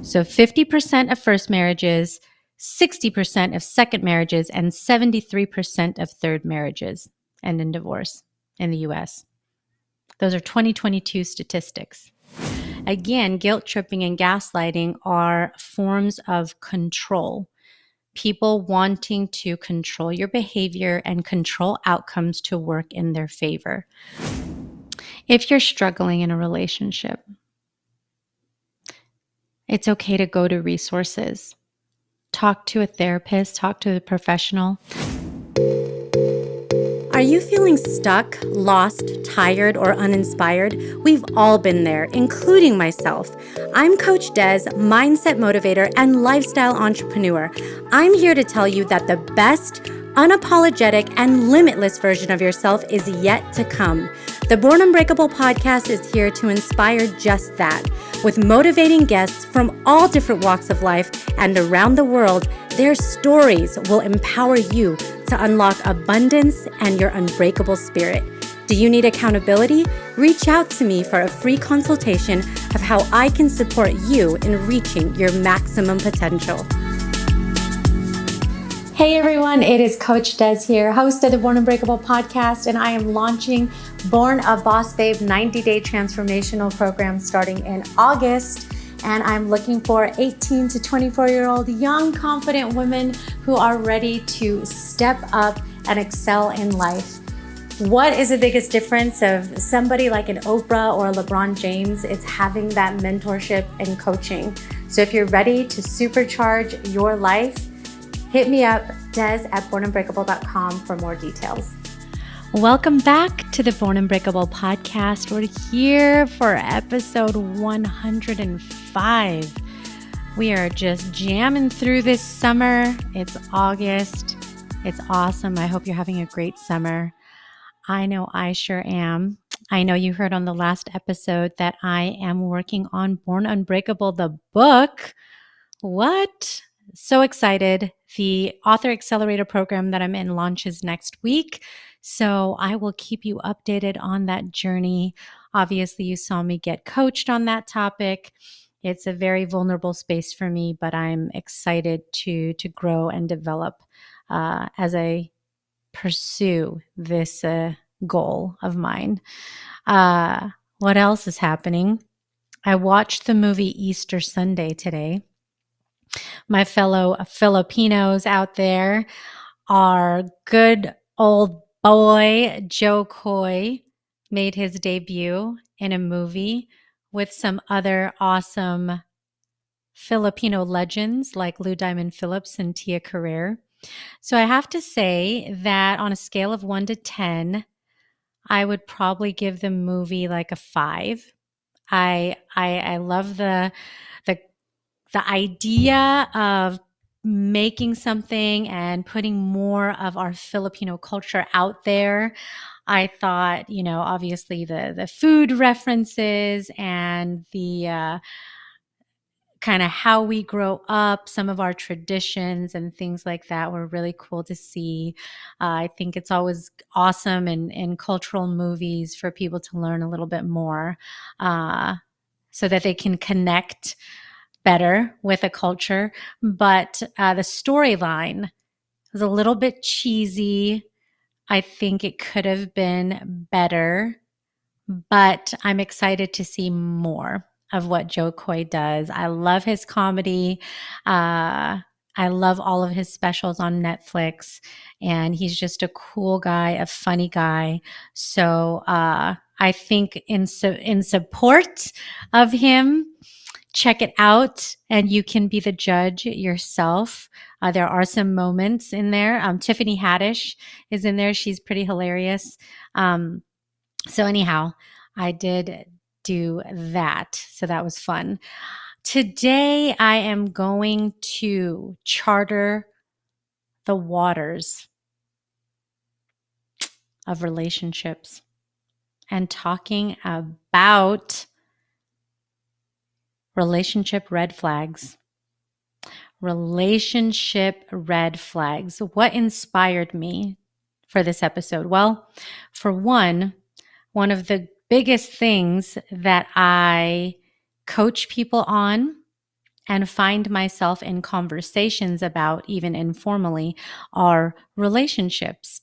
So 50% of first marriages, 60% of second marriages, and 73% of third marriages end in divorce in the US. Those are 2022 statistics. Again, guilt tripping and gaslighting are forms of control. People wanting to control your behavior and control outcomes to work in their favor. If you're struggling in a relationship, it's okay to go to resources. Talk to a therapist, talk to a professional. Are you feeling stuck, lost, tired, or uninspired? We've all been there, including myself. I'm Coach Des, mindset motivator and lifestyle entrepreneur. I'm here to tell you that the best, unapologetic, and limitless version of yourself is yet to come. The Born Unbreakable podcast is here to inspire just that. With motivating guests from all different walks of life and around the world, their stories will empower you to unlock abundance and your unbreakable spirit. Do you need accountability? Reach out to me for a free consultation of how I can support you in reaching your maximum potential. Hey everyone, it is Coach Des here, host of the Born Unbreakable podcast, and I am launching Born a Boss Babe 90-day transformational program starting in August. And I'm looking for 18 to 24-year-old young, confident women who are ready to step up and excel in life. What is the biggest difference of somebody like an Oprah or a LeBron James? It's having that mentorship and coaching. So if you're ready to supercharge your life, hit me up, des@bornunbreakable.com for more details. Welcome back to the Born Unbreakable podcast. We're here for episode 105. We are just jamming through this summer. It's August. It's awesome. I hope you're having a great summer. I know I sure am. I know you heard on the last episode that I am working on Born Unbreakable, the book. What? So excited. The Author Accelerator program that I'm in launches next week. So I will keep you updated on that journey. Obviously, you saw me get coached on that topic. It's a very vulnerable space for me, but I'm excited to grow and develop as I pursue this goal of mine. What else is happening? I watched the movie Easter Sunday today. My fellow Filipinos out there, our good old boy Joe Coy made his debut in a movie with some other awesome Filipino legends like Lou Diamond Phillips and Tia Carrere. So I have to say that on a scale of 1 to 10, I would probably give the movie like a 5. I love the idea of making something and putting more of our Filipino culture out there. I thought, obviously the food references and the kind of how we grow up, some of our traditions and things like that were really cool to see. I think it's always awesome in cultural movies for people to learn a little bit more so that they can connect better with a culture. But the storyline was a little bit cheesy. I think it could have been better, but I'm excited to see more of what Joe Coy does. I love his comedy. I love all of his specials on Netflix, and he's just a cool guy, a funny guy. So I think in support of him, check it out and you can be the judge yourself. There are some moments in there. Tiffany Haddish is in there. She's pretty hilarious. So anyhow, I did do that. So that was fun. Today, I am going to charter the waters of relationships and talking about relationship red flags. Relationship red flags. What inspired me for this episode? Well, for one of the biggest things that I coach people on and find myself in conversations about, even informally, our relationships.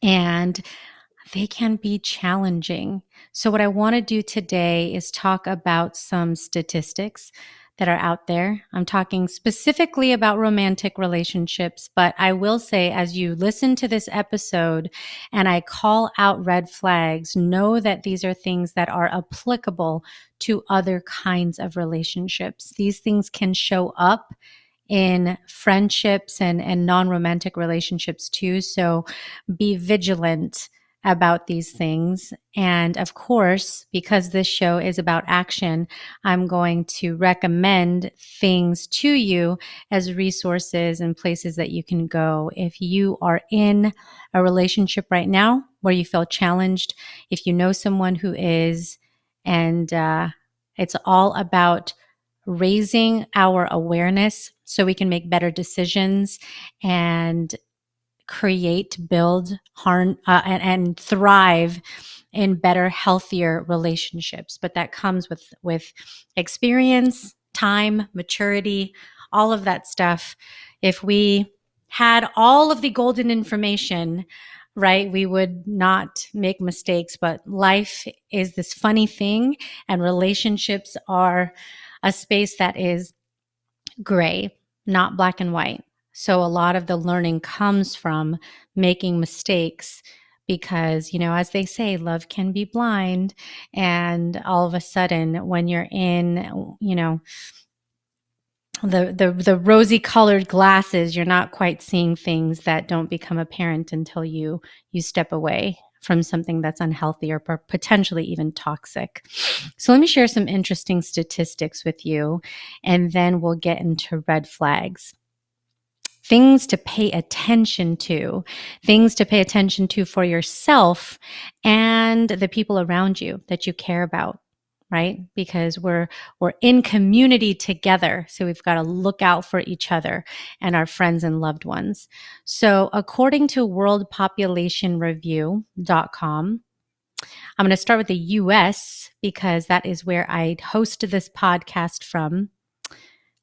And they can be challenging. So, what I want to do today is talk about some statistics that are out there. I'm talking specifically about romantic relationships, but I will say, as you listen to this episode and I call out red flags, know that these are things that are applicable to other kinds of relationships. These things can show up in friendships and non-romantic relationships too. So be vigilant about these things. And of course, because this show is about action, I'm going to recommend things to you as resources and places that you can go. If you are in a relationship right now where you feel challenged, if you know someone who is, and it's all about raising our awareness so we can make better decisions and create, build, harm, and thrive in better, healthier relationships. But that comes with experience, time, maturity, all of that stuff. If we had all of the golden information, right, we would not make mistakes. But life is this funny thing, and relationships are a space that is gray, not black and white. So a lot of the learning comes from making mistakes because, as they say, love can be blind. And all of a sudden, when you're in, the rosy colored glasses, you're not quite seeing things that don't become apparent until you step away from something that's unhealthy or potentially even toxic. So let me share some interesting statistics with you, and then we'll get into red flags. Things to pay attention to, for yourself and the people around you that you care about, right? Because we're in community together. So we've got to look out for each other and our friends and loved ones. So according to worldpopulationreview.com, I'm going to start with the US because that is where I host this podcast from,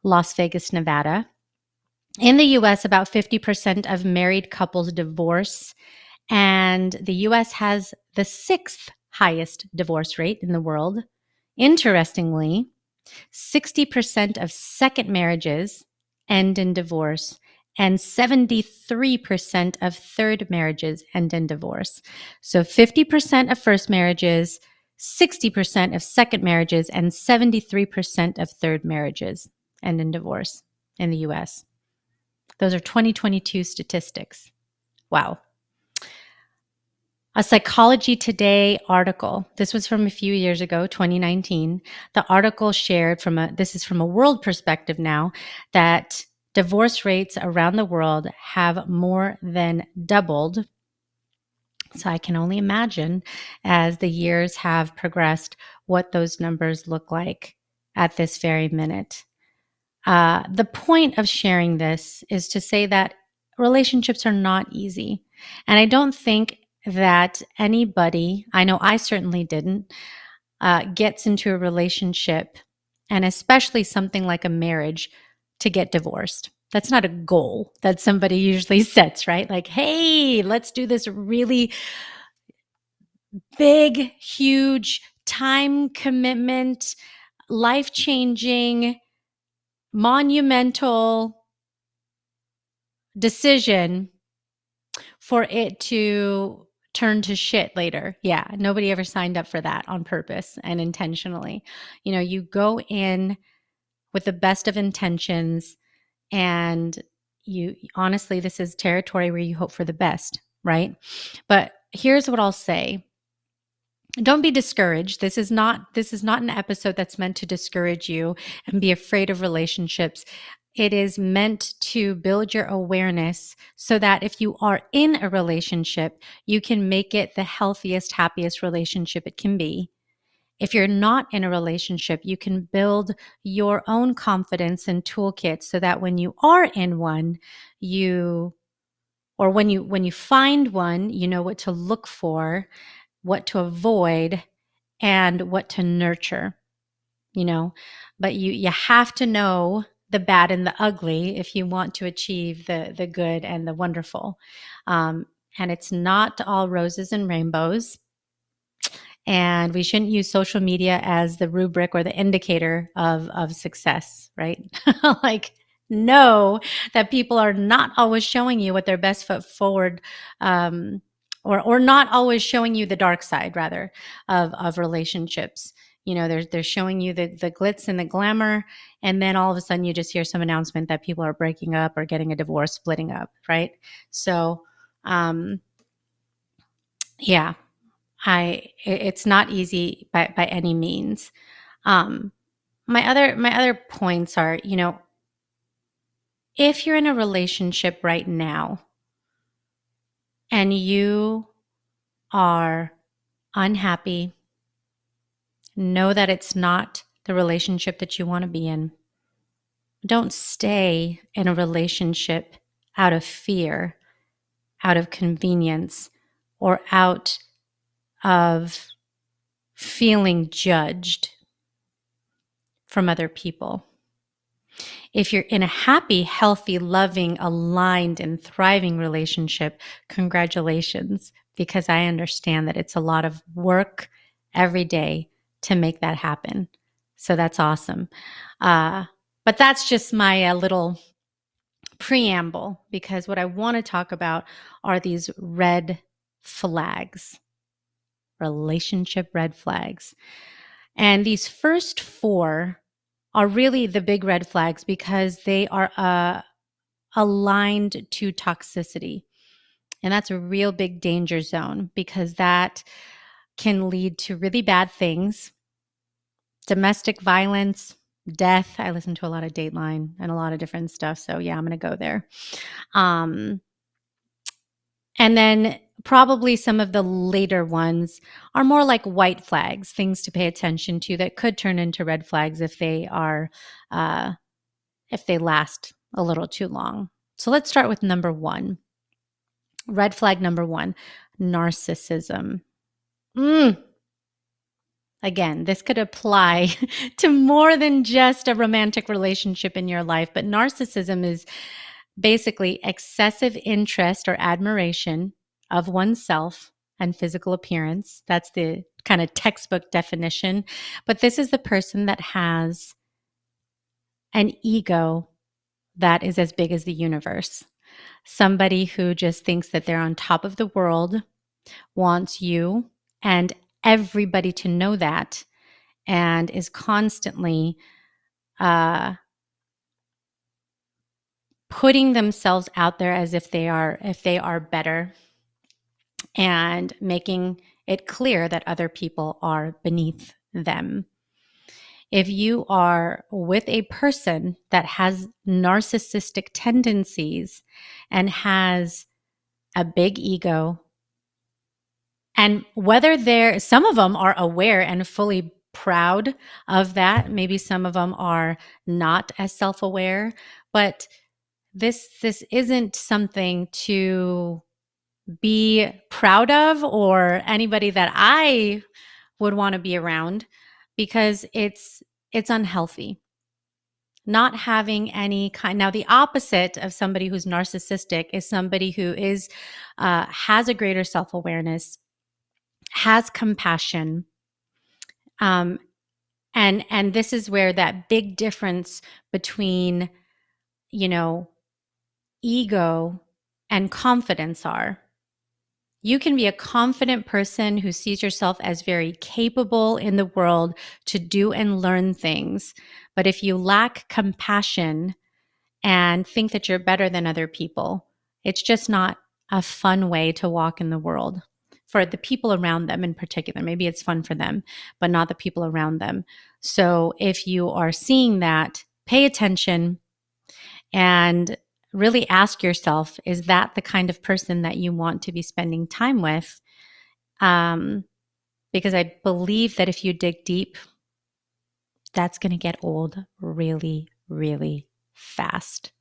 Las Vegas, Nevada. In the US, about 50% of married couples divorce, and the US has the sixth highest divorce rate in the world. Interestingly, 60% of second marriages end in divorce, and 73% of third marriages end in divorce. So 50% of first marriages, 60% of second marriages, and 73% of third marriages end in divorce in the US. Those are 2022 statistics. Wow. A Psychology Today article. This was from a few years ago, 2019. The article shared this is from a world perspective now, that divorce rates around the world have more than doubled. So I can only imagine, as the years have progressed, what those numbers look like at this very minute. The point of sharing this is to say that relationships are not easy. And I don't think that anybody, I know I certainly didn't, gets into a relationship, and especially something like a marriage, to get divorced. That's not a goal that somebody usually sets, right? Like, hey, let's do this really big, huge time commitment, life changing, monumental decision for it to turn to shit later. Yeah, nobody ever signed up for that on purpose and intentionally. You go in with the best of intentions, and you honestly, this is territory where you hope for the best, right? But here's what I'll say. Don't be discouraged. This is not an episode that's meant to discourage you and be afraid of relationships. It is meant to build your awareness so that if you are in a relationship, you can make it the healthiest, happiest relationship it can be. If you're not in a relationship, you can build your own confidence and toolkit so that when you are in one, when you find one, you know what to look for, what to avoid, and what to nurture. but you have to know the bad and the ugly if you want to achieve the good and the wonderful. And it's not all roses and rainbows. And we shouldn't use social media as the rubric or the indicator of success, right? Like, know that people are not always showing you what their best foot forward, or not always showing you the dark side, rather, of relationships. They're showing you the glitz and the glamour, and then all of a sudden you just hear some announcement that people are breaking up or getting a divorce, splitting up, right? So, yeah, it's not easy by any means. Um, my other points are, if you're in a relationship right now and you are unhappy, know that it's not the relationship that you want to be in. Don't stay in a relationship out of fear, out of convenience, or out of feeling judged from other people. If you're in a happy, healthy, loving, aligned, and thriving relationship, congratulations, because I understand that it's a lot of work every day to make that happen. So that's awesome. But that's just my little preamble, because what I want to talk about are these red flags, relationship red flags. And these first four are really the big red flags because they are aligned to toxicity. And that's a real big danger zone because that can lead to really bad things: domestic violence, death. I listen to a lot of Dateline and a lot of different stuff. So, yeah, I'm going to go there. And then probably some of the later ones are more like white flags, things to pay attention to that could turn into red flags if they last a little too long. So let's start with number one. Red flag number one, narcissism. Again, this could apply to more than just a romantic relationship in your life, but narcissism is basically excessive interest or admiration of oneself and physical appearance. That's the kind of textbook definition. But this is the person that has an ego that is as big as the universe. Somebody who just thinks that they're on top of the world, wants you and everybody to know that, and is constantly putting themselves out there as if they are better, and making it clear that other people are beneath them. If you are with a person that has narcissistic tendencies and has a big ego, and whether some of them are aware and fully proud of that, maybe some of them are not as self-aware, but this isn't something to be proud of, or anybody that I would want to be around, because it's unhealthy. Not having any kind. Now, the opposite of somebody who's narcissistic is somebody who is has a greater self-awareness, has compassion, and this is where that big difference between, ego and confidence are. You can be a confident person who sees yourself as very capable in the world to do and learn things. But if you lack compassion and think that you're better than other people, it's just not a fun way to walk in the world for the people around them in particular. Maybe it's fun for them, but not the people around them. So if you are seeing that, pay attention and really ask yourself, is that the kind of person that you want to be spending time with? Because I believe that if you dig deep, that's going to get old really, really fast.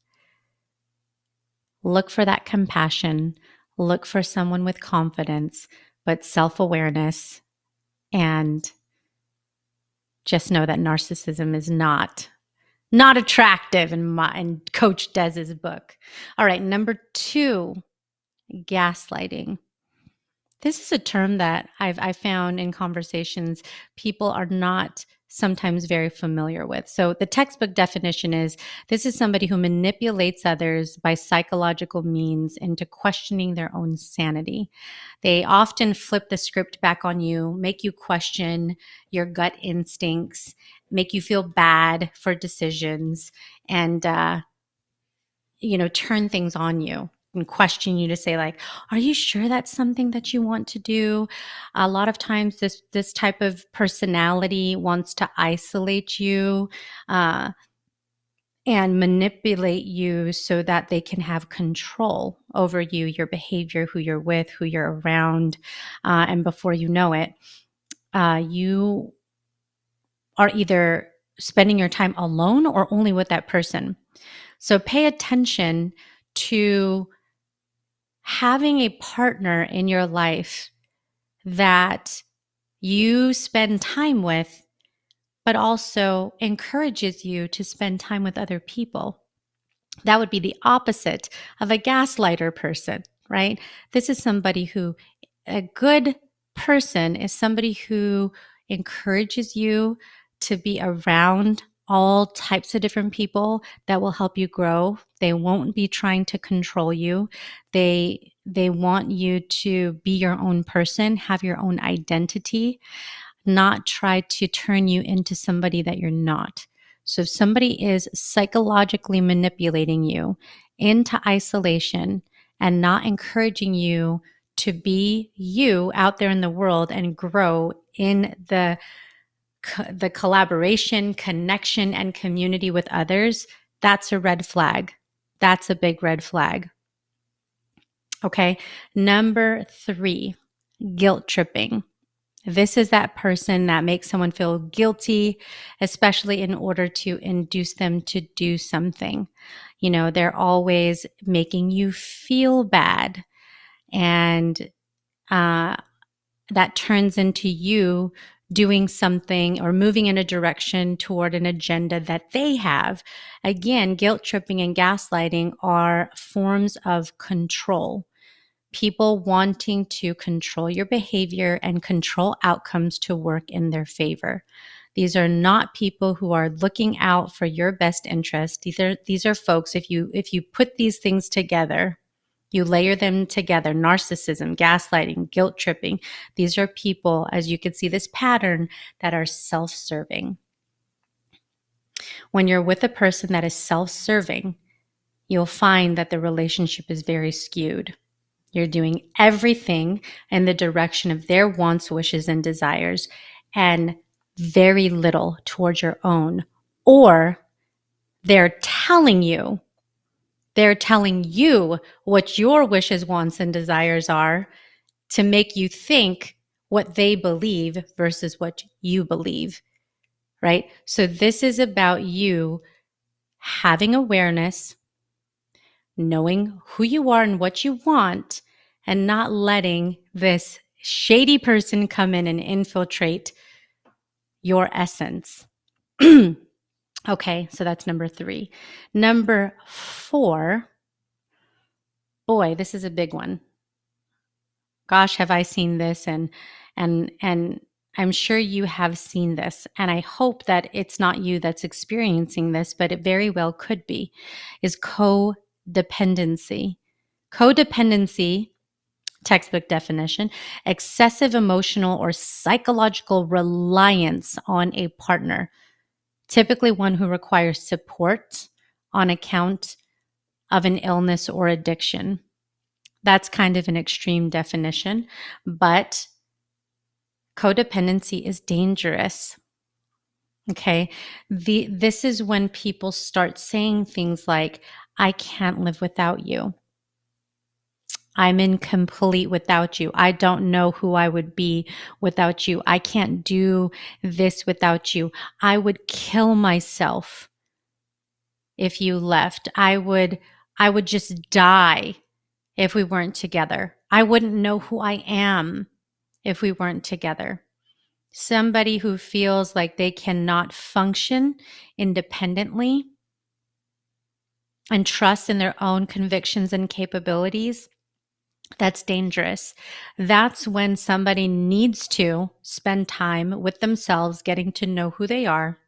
Look for that compassion. Look for someone with confidence, but self-awareness, and just know that narcissism is not attractive in Coach Dez's book. All right, number 2, gaslighting. This is a term that I found in conversations people are not sometimes very familiar with. So the textbook definition is this is somebody who manipulates others by psychological means into questioning their own sanity. They often flip the script back on you, make you question your gut instincts, make you feel bad for decisions, and turn things on you and question you to say, like, are you sure that's something that you want to do? A lot of times this type of personality wants to isolate you uh, and manipulate you so that they can have control over you, your behavior, who you're with, who you're around. And before you know it, you are either spending your time alone or only with that person. So pay attention to having a partner in your life that you spend time with, but also encourages you to spend time with other people. That would be the opposite of a gaslighter person, right? This is somebody who, a good person is somebody who encourages you to be around all types of different people that will help you grow. They won't be trying to control you. They want you to be your own person, have your own identity, not try to turn you into somebody that you're not. So if somebody is psychologically manipulating you into isolation and not encouraging you to be you out there in the world and grow in the collaboration, connection, and community with others, that's a red flag. That's a big red flag. Okay. Number 3, guilt tripping. This is that person that makes someone feel guilty, especially in order to induce them to do something. They're always making you feel bad. And that turns into you doing something or moving in a direction toward an agenda that they have. Again, guilt tripping and gaslighting are forms of control. People wanting to control your behavior and control outcomes to work in their favor. These are not people who are looking out for your best interest. These are folks, if you put these things together, you layer them together, narcissism, gaslighting, guilt tripping. These are people, as you can see this pattern, that are self-serving. When you're with a person that is self-serving, you'll find that the relationship is very skewed. You're doing everything in the direction of their wants, wishes, and desires, and very little towards your own. Or they're telling you what your wishes, wants, and desires are to make you think what they believe versus what you believe, right? So this is about you having awareness, knowing who you are and what you want, and not letting this shady person come in and infiltrate your essence. Okay, so that's number 3. Number 4, boy, this is a big one. Gosh, have I seen this, and I'm sure you have seen this, and I hope that it's not you that's experiencing this, but it very well could be, is codependency. Codependency, textbook definition, excessive emotional or psychological reliance on a partner, typically one who requires support on account of an illness or addiction. That's kind of an extreme definition, but codependency is dangerous. Okay. This is when people start saying things like, I can't live without you. I'm incomplete without you. I don't know who I would be without you. I can't do this without you. I would kill myself if you left. I would just die if we weren't together. I wouldn't know who I am if we weren't together. somebody who feels like they cannot function independently and trust in their own convictions and capabilities, that's dangerous. That's when somebody needs to spend time with themselves, getting to know who they are,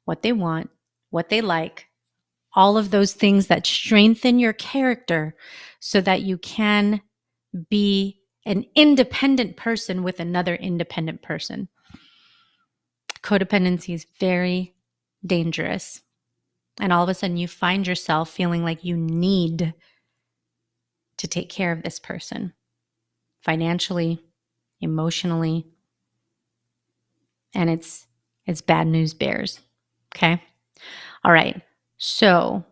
what they want, what they like, all of those things that strengthen your character so that you can be an independent person with another independent person. Codependency is very dangerous. And all of a sudden, you find yourself feeling like you need to take care of this person financially, emotionally, and it's bad news bears. Okay. All right. So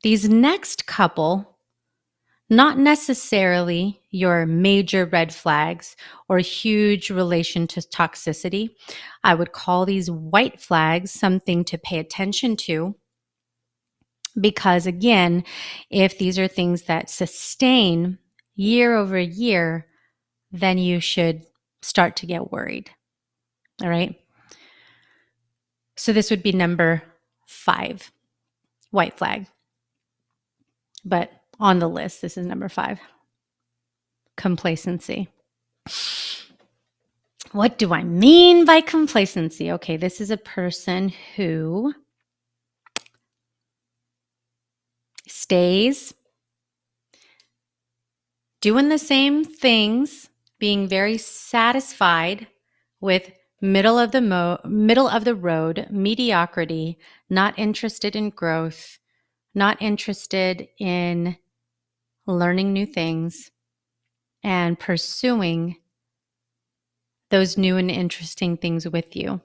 these next couple, not necessarily your major red flags or huge relation to toxicity. I would call these white flags something to pay attention to. Because again, if these are things that sustain year over year, then you should start to get worried. All right. So this would be number 5, white flag. But on the list, this is number 5, complacency. What do I mean by complacency? Okay, this is a person who stays doing the same things, being very satisfied with middle of the road mediocrity, not interested in growth, not interested in learning new things and pursuing those new and interesting things with you.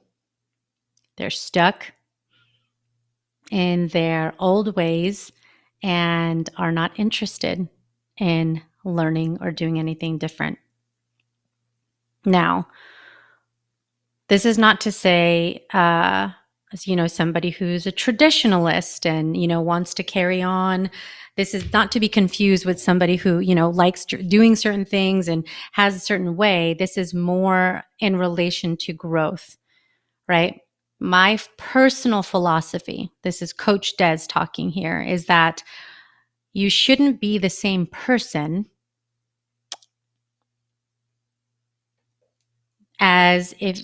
They're stuck in their old ways and are not interested in learning or doing anything different. Now, this is not to say, somebody who's a traditionalist and, wants to carry on. This is not to be confused with somebody who, likes doing certain things and has a certain way. This is more in relation to growth, right? My personal philosophy, this is Coach Des talking here, is that you shouldn't be the same person as if,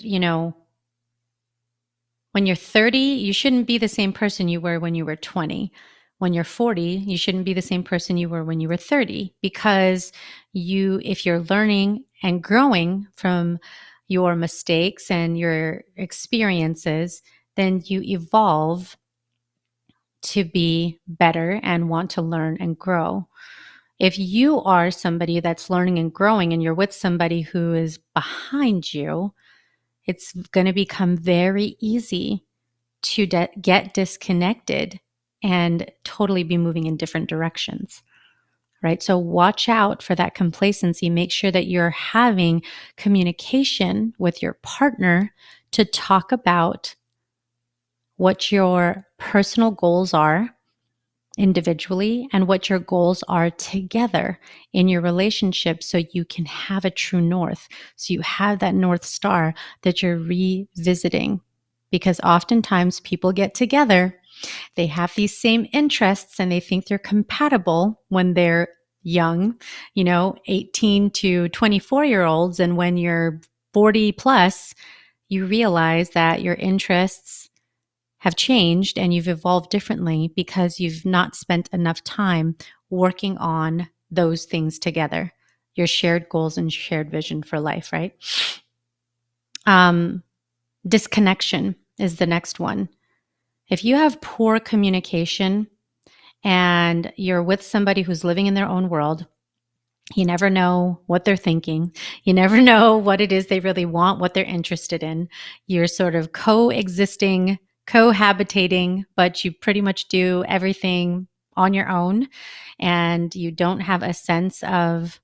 when you're 30, you shouldn't be the same person you were when you were 20. When you're 40, you shouldn't be the same person you were when you were 30, because if you're learning and growing from your mistakes and your experiences, then you evolve to be better and want to learn and grow. If you are somebody that's learning and growing and you're with somebody who is behind you, it's going to become very easy to get disconnected and totally be moving in different directions, right? So watch out for that complacency. Make sure that you're having communication with your partner to talk about what your personal goals are individually and what your goals are together in your relationship, so you can have a true north. So you have that North Star that you're revisiting. Because oftentimes people get together, they have these same interests and they think they're compatible when they're young, 18 to 24-year-olds. And when you're 40 plus, you realize that your interests have changed and you've evolved differently because you've not spent enough time working on those things together, your shared goals and shared vision for life, right? Disconnection is the next one. If you have poor communication and you're with somebody who's living in their own world, you never know what they're thinking. You never know what it is they really want, what they're interested in. You're sort of coexisting, cohabitating, but you pretty much do everything on your own, and you don't have a sense of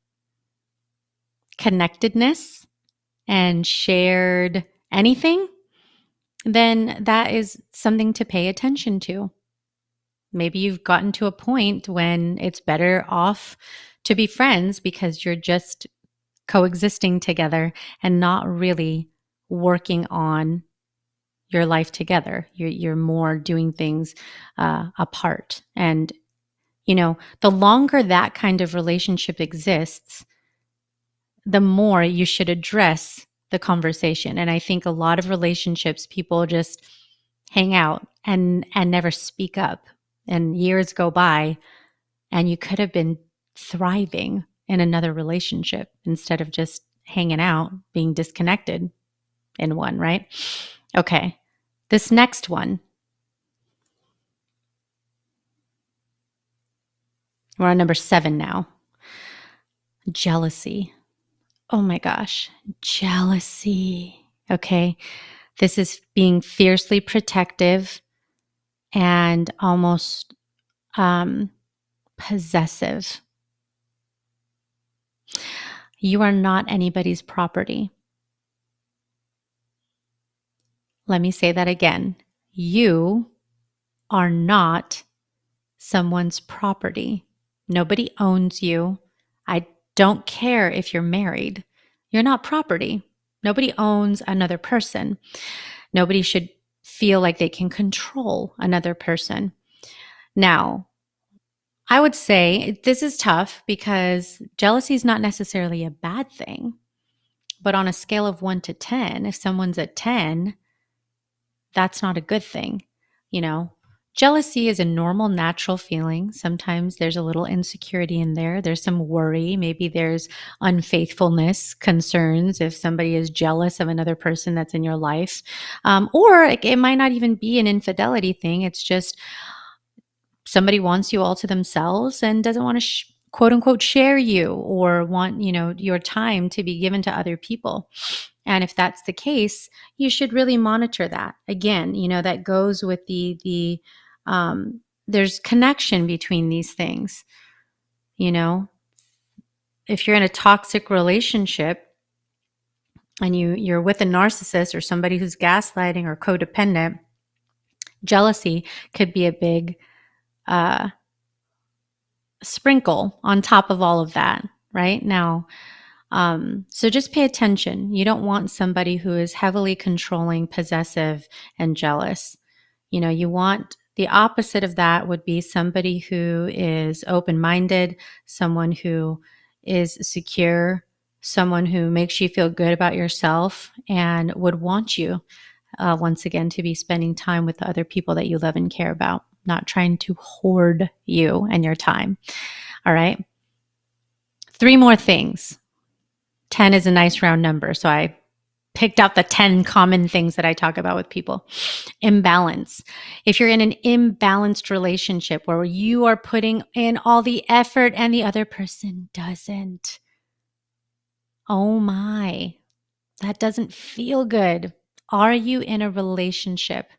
connectedness and shared anything, then that is something to pay attention to. Maybe you've gotten to a point when it's better off to be friends because you're just coexisting together and not really working on your life together. You're more doing things apart. And, the longer that kind of relationship exists, the more you should address the conversation. And I think a lot of relationships, people just hang out and never speak up. And years go by and you could have been thriving in another relationship instead of just hanging out, being disconnected in one, right? Okay. This next one, we're on number 7 now. Jealousy. Oh my gosh, jealousy. Okay. This is being fiercely protective and almost possessive. You are not anybody's property. Let me say that again. You are not someone's property. Nobody owns you. I don't care if you're married. You're not property. Nobody owns another person. Nobody should feel like they can control another person. Now, I would say this is tough because jealousy is not necessarily a bad thing. But on a scale of 1 to 10, if someone's at 10, that's not a good thing. You know, jealousy is a normal, natural feeling. Sometimes there's a little insecurity in there. There's some worry. Maybe there's unfaithfulness, concerns if somebody is jealous of another person that's in your life. Or it might not even be an infidelity thing. It's just somebody wants you all to themselves and doesn't want to quote unquote share you or want, your time to be given to other people. And if that's the case, you should really monitor that. Again, that goes with there's connection between these things. If you're in a toxic relationship and you're with a narcissist or somebody who's gaslighting or codependent, jealousy could be a big sprinkle on top of all of that right now. So just pay attention. You don't want somebody who is heavily controlling, possessive, and jealous. You want the opposite of that would be somebody who is open-minded, someone who is secure, someone who makes you feel good about yourself and would want you, once again, to be spending time with the other people that you love and care about, not trying to hoard you and your time. All right. 3 more things. 10 is a nice round number. So I picked out the 10 common things that I talk about with people. Imbalance. If you're in an imbalanced relationship where you are putting in all the effort and the other person doesn't, oh my, that doesn't feel good. Are you in a relationship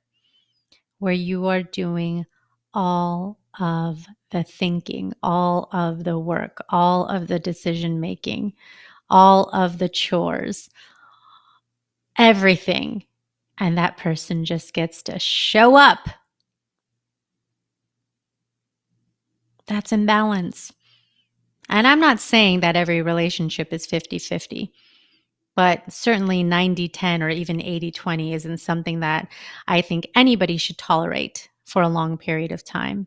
where you are doing all of the thinking, all of the work, all of the decision making, all of the chores, everything, and that person just gets to show up? That's imbalance. And I'm not saying that every relationship is 50-50, but certainly 90-10 or even 80-20 isn't something that I think anybody should tolerate for a long period of time.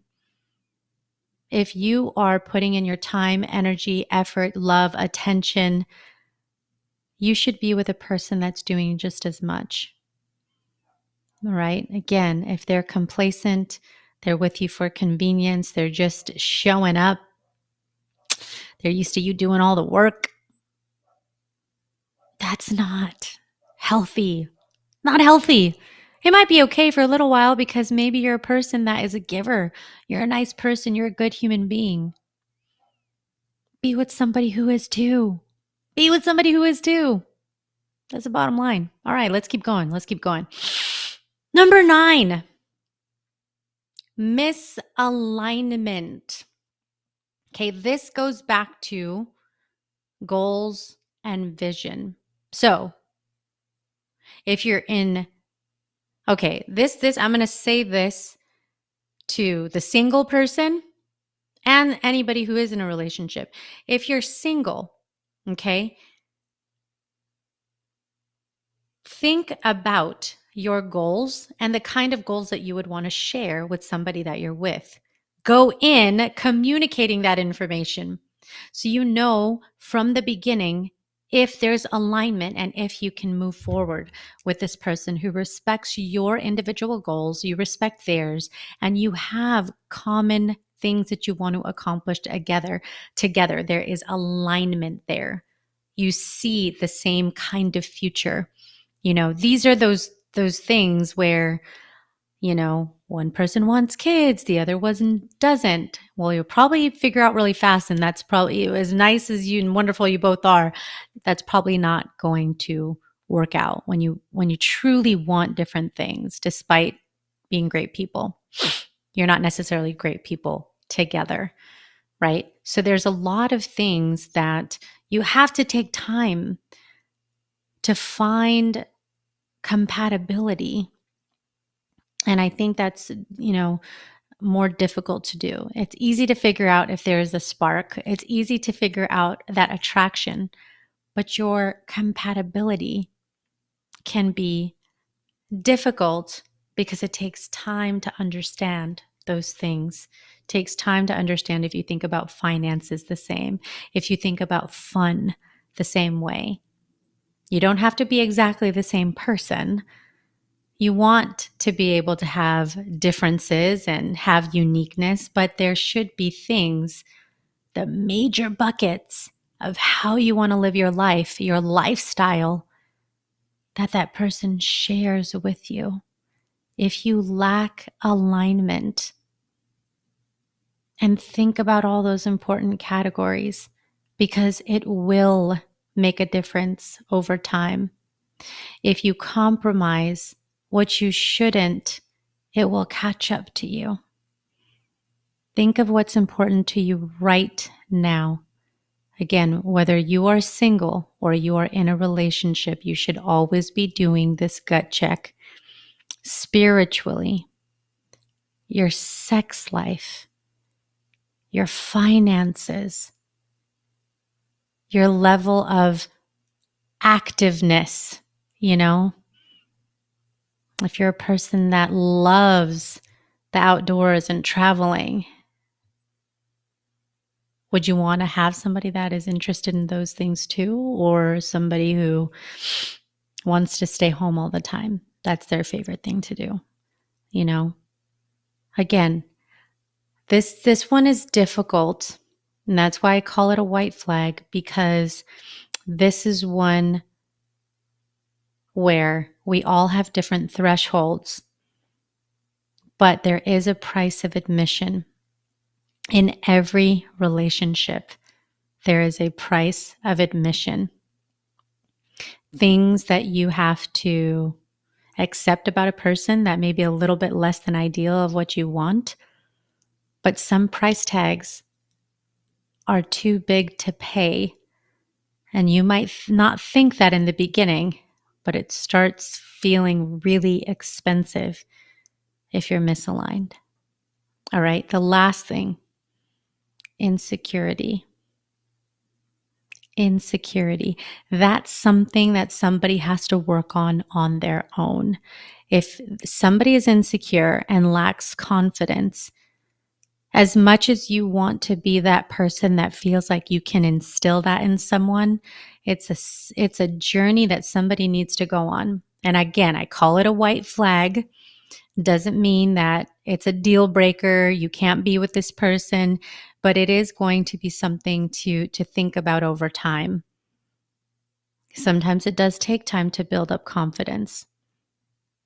If you are putting in your time, energy, effort, love, attention, you should be with a person that's doing just as much. All right. Again, if they're complacent, they're with you for convenience, they're just showing up, they're used to you doing all the work, that's not healthy. Not healthy. It might be okay for a little while because maybe you're a person that is a giver. You're a nice person. You're a good human being. Be with somebody who is too. Be with somebody who is too. That's the bottom line. All right, let's keep going. Let's keep going. Number 9, misalignment. Okay, this goes back to goals and vision. So if you're in, okay, this, I'm going to say this to the single person and anybody who is in a relationship. If you're single, okay, think about your goals and the kind of goals that you would want to share with somebody that you're with. Go in communicating that information so you know from the beginning if there's alignment and if you can move forward with this person who respects your individual goals, you respect theirs, and you have common things that you want to accomplish together. There is alignment there. You see the same kind of future. These are those things where, one person wants kids, the other one doesn't. Well, you'll probably figure out really fast, and that's probably, as nice as you and wonderful you both are, that's probably not going to work out when you truly want different things, despite being great people. You're not necessarily great people together, right? So there's a lot of things that you have to take time to find compatibility. And I think that's, more difficult to do. It's easy to figure out if there's a spark. It's easy to figure out that attraction, but your compatibility can be difficult because it takes time to understand those things. It takes time to understand if you think about finances the same, if you think about fun the same way. You don't have to be exactly the same person. You want to be able to have differences and have uniqueness, but there should be things, the major buckets of how you want to live your life, your lifestyle, that person shares with you. If you lack alignment, and think about all those important categories, because it will make a difference over time. If you compromise what you shouldn't, it will catch up to you. Think of what's important to you right now. Again, whether you are single or you are in a relationship, you should always be doing this gut check. Spiritually, your sex life, your finances, your level of activeness, if you're a person that loves the outdoors and traveling, would you want to have somebody that is interested in those things too, or somebody who wants to stay home all the time? That's their favorite thing to do. Again, this one is difficult, and that's why I call it a white flag, because this is one where we all have different thresholds, but there is a price of admission. In every relationship, there is a price of admission. Things that you have to accept about a person that may be a little bit less than ideal of what you want, but some price tags are too big to pay. And you might not think that in the beginning, but it starts feeling really expensive if you're misaligned. All right, the last thing, insecurity. Insecurity. That's something that somebody has to work on their own. If somebody is insecure and lacks confidence, as much as you want to be that person that feels like you can instill that in someone, it's a journey that somebody needs to go on. And again, I call it a white flag. Doesn't mean that it's a deal breaker. You can't be with this person, but it is going to be something to think about over time. Sometimes it does take time to build up confidence.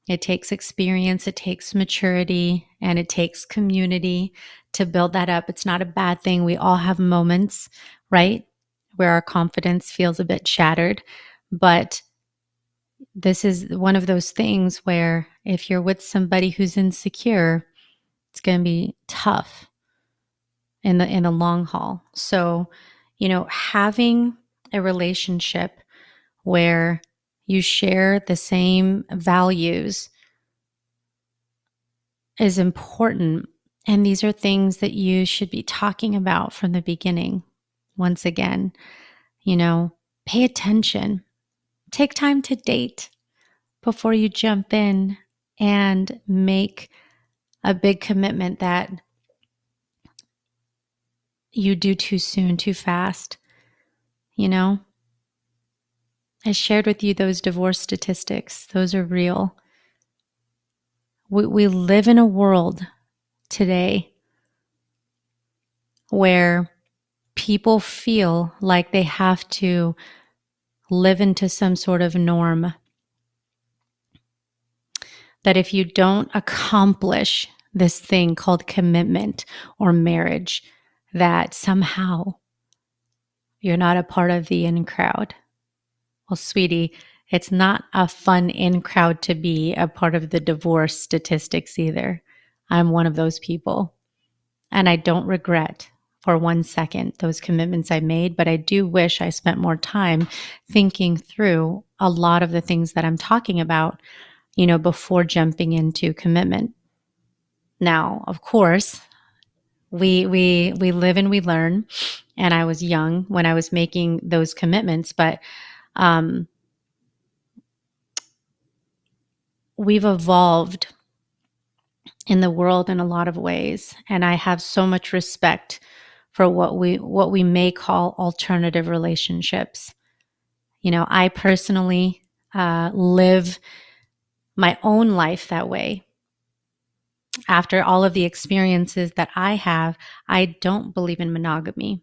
It takes experience, it takes maturity, and it takes community to build that up. It's not a bad thing. We all have moments, right, where our confidence feels a bit shattered. But this is one of those things where if you're with somebody who's insecure, it's going to be tough in the long haul. So, having a relationship where you share the same values is important. And these are things that you should be talking about from the beginning. Once again, pay attention. Take time to date. before you jump in and make a big commitment that you do too soon, too fast. You know, I shared with you those divorce statistics. Those are real. We live in a world today where people feel like they have to live into some sort of norm, that if you don't accomplish this thing called commitment or marriage, that somehow you're not a part of the in crowd. Well, sweetie, it's not a fun in crowd to be a part of the divorce statistics either. I'm one of those people. And I don't regret for 1 second those commitments I made, but I do wish I spent more time thinking through a lot of the things that I'm talking about, before jumping into commitment. Now, of course, we live and we learn. And I was young when I was making those commitments, but we've evolved in the world in a lot of ways, and I have so much respect for what we may call alternative relationships. I personally live my own life that way. After all of the experiences that I have, I don't believe in monogamy.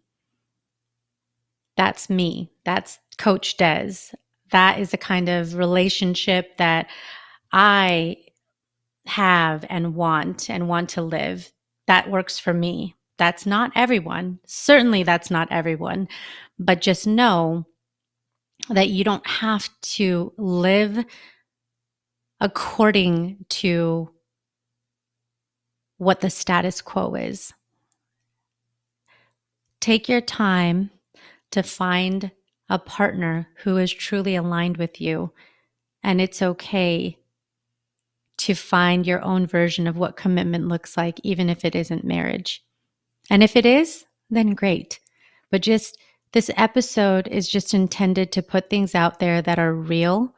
That's me. That's Coach Des. That is the kind of relationship that I have and want to live. That works for me. That's not everyone. Certainly that's not everyone. But just know that you don't have to live according to what the status quo is. Take your time to find a partner who is truly aligned with you. And it's okay to find your own version of what commitment looks like, even if it isn't marriage. And if it is, then great. But just this episode is just intended to put things out there that are real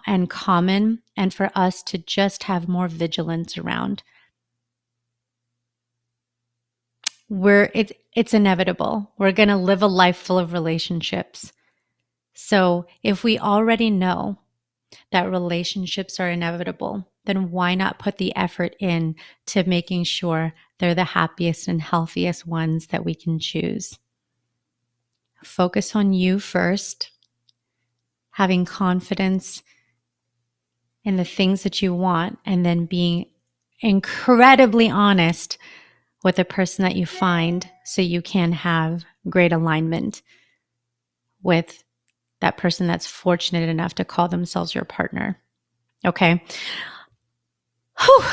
and common, and for us to just have more vigilance around. It's inevitable. We're going to live a life full of relationships. So if we already know that relationships are inevitable, then why not put the effort in to making sure they're the happiest and healthiest ones that we can choose? Focus on you first, having confidence in the things that you want, and then being incredibly honest with the person that you find so you can have great alignment with that person that's fortunate enough to call themselves your partner. Okay. Whew.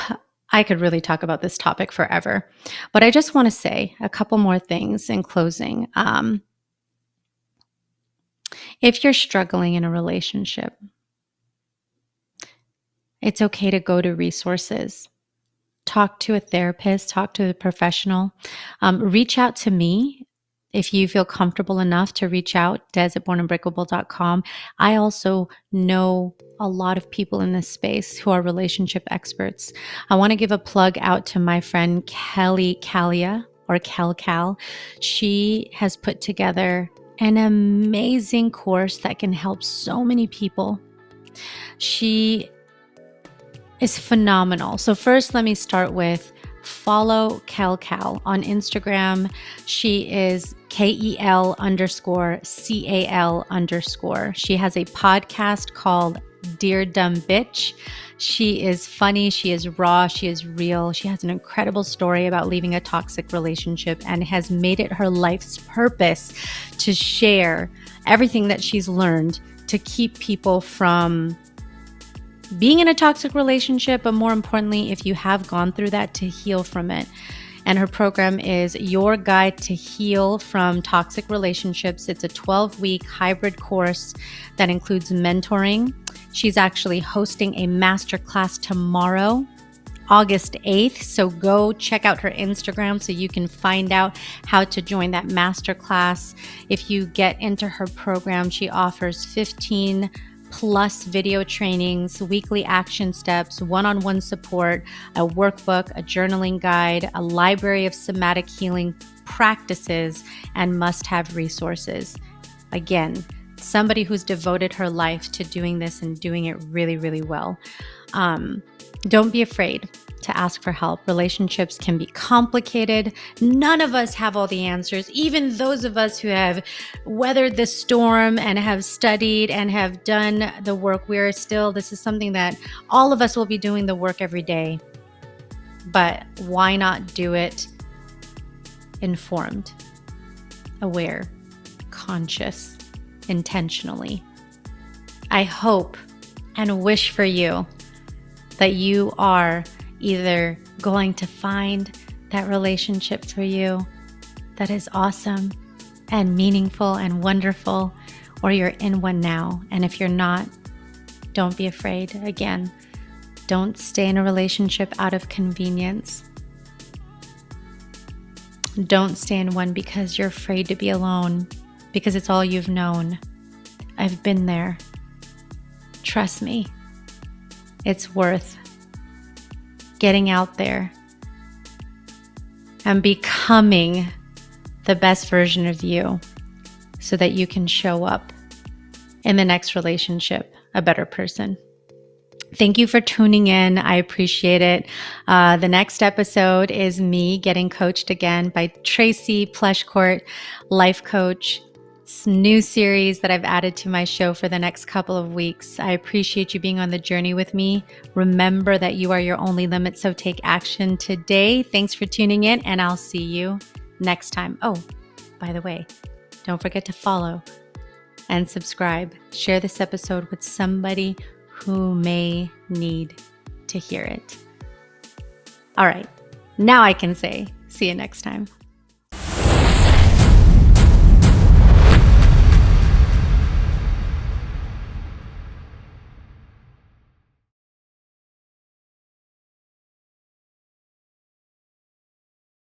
I could really talk about this topic forever, but I just want to say a couple more things in closing. If you're struggling in a relationship, it's okay to go to resources. Talk to a therapist, talk to a professional. Reach out to me if you feel comfortable enough to reach out, des@bornunbreakable.com. I also know a lot of people in this space who are relationship experts. I want to give a plug out to my friend Kelly Kalia, or Cal. She has put together an amazing course that can help so many people. She is phenomenal. So first, let me start with follow Cal on Instagram. She is KEL_CAL_. She has a podcast called Dear Dumb Bitch. She is funny. She is raw. She is real. She has an incredible story about leaving a toxic relationship and has made it her life's purpose to share everything that she's learned to keep people from being in a toxic relationship, but more importantly, if you have gone through that, to heal from it. And her program is Your Guide to Heal from Toxic Relationships. It's a 12-week hybrid course that includes mentoring. She's actually hosting a masterclass tomorrow, August 8th. So go check out her Instagram so you can find out how to join that masterclass. If you get into her program, she offers 15 plus video trainings, weekly action steps, one-on-one support, a workbook, a journaling guide, a library of somatic healing practices, and must-have resources. Again, somebody who's devoted her life to doing this and doing it really, really well. Don't be afraid to ask for help. Relationships can be complicated. None of us have all the answers. Even those of us who have weathered the storm and have studied and have done the work, this is something that all of us will be doing the work every day. But why not do it informed, aware, conscious, intentionally? I hope and wish for you that you are either going to find that relationship for you that is awesome and meaningful and wonderful, or you're in one now. And if you're not, don't be afraid. Again, don't stay in a relationship out of convenience. Don't stay in one because you're afraid to be alone, because it's all you've known. I've been there. Trust me. It's worth getting out there and becoming the best version of you so that you can show up in the next relationship a better person. Thank you for tuning in. I appreciate it. The next episode is me getting coached again by Tracy Plushcourt, life coach. It's a new series that I've added to my show for the next couple of weeks. I appreciate you being on the journey with me. Remember that you are your only limit, so take action today. Thanks for tuning in, and I'll see you next time. Oh, by the way, don't forget to follow and subscribe. Share this episode with somebody who may need to hear it. All right, now I can say, see you next time.